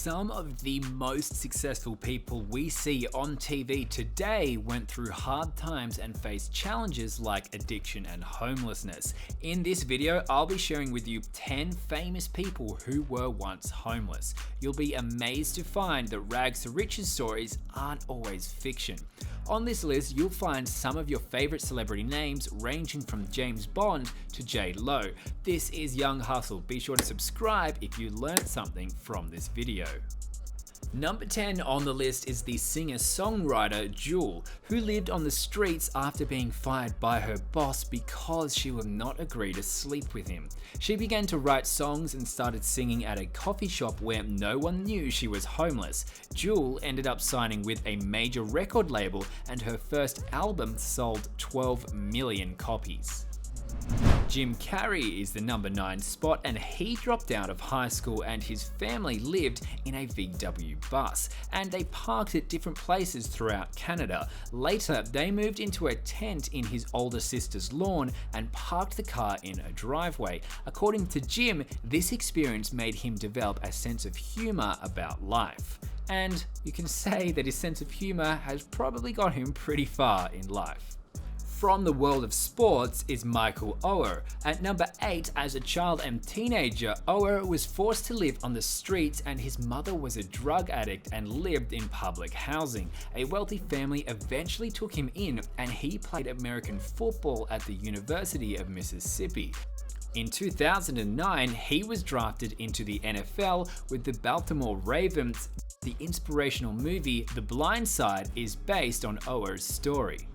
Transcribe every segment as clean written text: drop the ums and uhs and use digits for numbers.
Some of the most successful people we see on TV today went through hard times and faced challenges like addiction and homelessness. In this video, I'll be sharing with you 10 famous people who were once homeless. You'll be amazed to find that rags to riches stories aren't always fiction. On this list, you'll find some of your favorite celebrity names ranging from James Bond to J.Lo. This is Young Hustle. Be sure to subscribe if you learned something from this video. Number 10 on the list is the singer-songwriter Jewel, who lived on the streets after being fired by her boss because she would not agree to sleep with him. She began to write songs and started singing at a coffee shop where no one knew she was homeless. Jewel ended up signing with a major record label, and her first album sold 12 million copies. Jim Carrey is the number 9 spot, and he dropped out of high school and his family lived in a VW bus, and they parked at different places throughout Canada. Later, they moved into a tent in his older sister's lawn and parked the car in a driveway. According to Jim, this experience made him develop a sense of humor about life. And you can say that his sense of humor has probably got him pretty far in life. From the world of sports is Michael OHER. At number 8, as a child and teenager, OHER was forced to live on the streets, and his mother was a drug addict and lived in public housing. A wealthy family eventually took him in, and he played American football at the University of Mississippi. In 2009, he was drafted into the NFL with the Baltimore Ravens. The inspirational movie The Blind Side is based on OHER's story.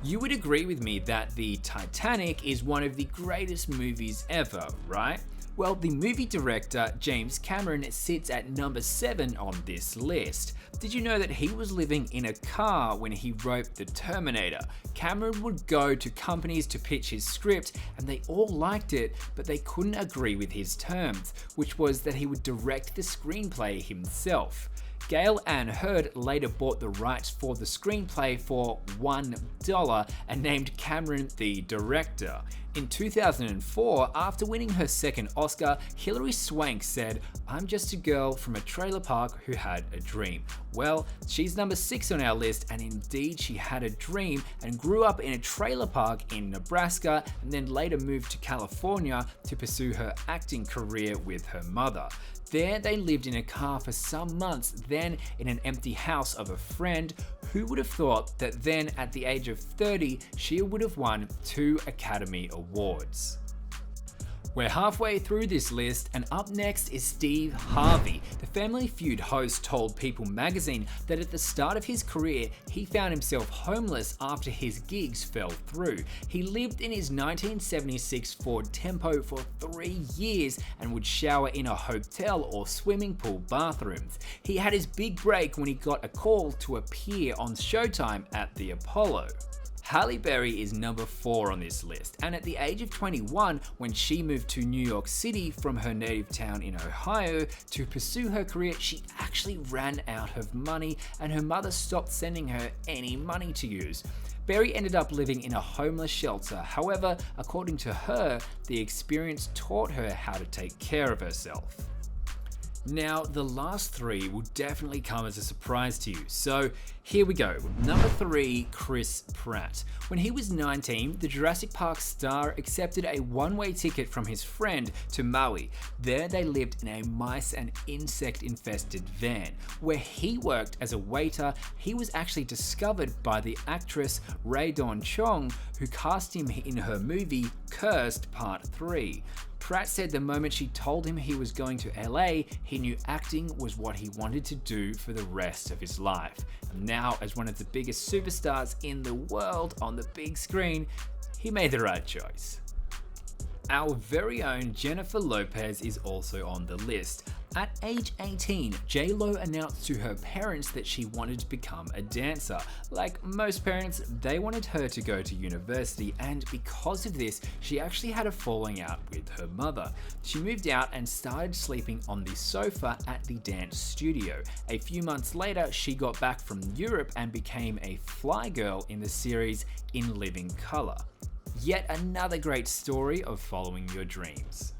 You would agree with me that the Titanic is one of the greatest movies ever, right? Well, the movie director James Cameron sits at number 7 on this list. Did you know that he was living in a car when he wrote The Terminator? Cameron would go to companies to pitch his script, and they all liked it, but they couldn't agree with his terms, which was that he would direct the screenplay himself. Gail Ann Hurd later bought the rights for the screenplay for $1 and named Cameron the director. In 2004, after winning her second Oscar, Hilary Swank said, "I'm just a girl from a trailer park who had a dream." Well, she's number 6 on our list, and indeed she had a dream and grew up in a trailer park in Nebraska and then later moved to California to pursue her acting career with her mother. There they lived in a car for some months, then in an empty house of a friend. Who would have thought that then at the age of 30, she would have won 2 Academy Awards? We're halfway through this list, and up next is Steve Harvey. The Family Feud host told People magazine that at the start of his career, he found himself homeless after his gigs fell through. He lived in his 1976 Ford Tempo for 3 years and would shower in a hotel or swimming pool bathrooms. He had his big break when he got a call to appear on Showtime at the Apollo. Halle Berry is number 4 on this list, and at the age of 21, when she moved to New York City from her native town in Ohio to pursue her career, she actually ran out of money, and her mother stopped sending her any money to use. Berry ended up living in a homeless shelter. However, according to her, the experience taught her how to take care of herself. Now, the last 3 will definitely come as a surprise to you, so here we go. Number 3, Chris Pratt. When he was 19, the Jurassic Park star accepted a one-way ticket from his friend to Maui. There they lived in a mice and insect-infested van. Where he worked as a waiter, he was actually discovered by the actress Rae Dawn Chong, who cast him in her movie Cursed Part 3. Pratt said the moment she told him he was going to LA, he knew acting was what he wanted to do for the rest of his life. Now, as one of the biggest superstars in the world on the big screen, he made the right choice. Our very own Jennifer Lopez is also on the list. At age 18, J.Lo announced to her parents that she wanted to become a dancer. Like most parents, they wanted her to go to university, and because of this, she actually had a falling out with her mother. She moved out and started sleeping on the sofa at the dance studio. A few months later, she got back from Europe and became a fly girl in the series In Living Color. Yet another great story of following your dreams.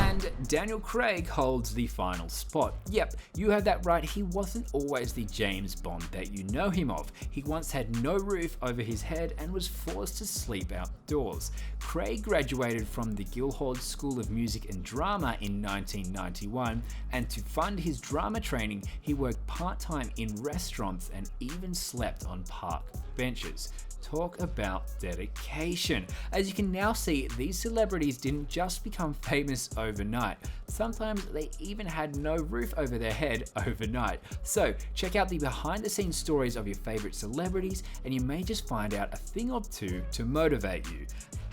And Daniel Craig holds the final spot. Yep, you heard that right, he wasn't always the James Bond that you know him of. He once had no roof over his head and was forced to sleep outdoors. Craig graduated from the Guildhall School of Music and Drama in 1991, and to fund his drama training, he worked part-time in restaurants and even slept on park benches. Talk about dedication. As you can now see, these celebrities didn't just become famous overnight. Sometimes they even had no roof over their head overnight. So check out the behind the scenes stories of your favorite celebrities and you may just find out a thing or two to motivate you.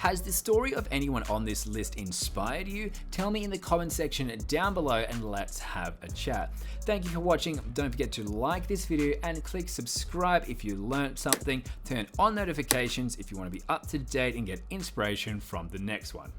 Has the story of anyone on this list inspired you? Tell me in the comment section down below and let's have a chat. Thank you for watching. Don't forget to like this video and click subscribe if you learned something. Turn on notifications if you want to be up to date and get inspiration from the next one.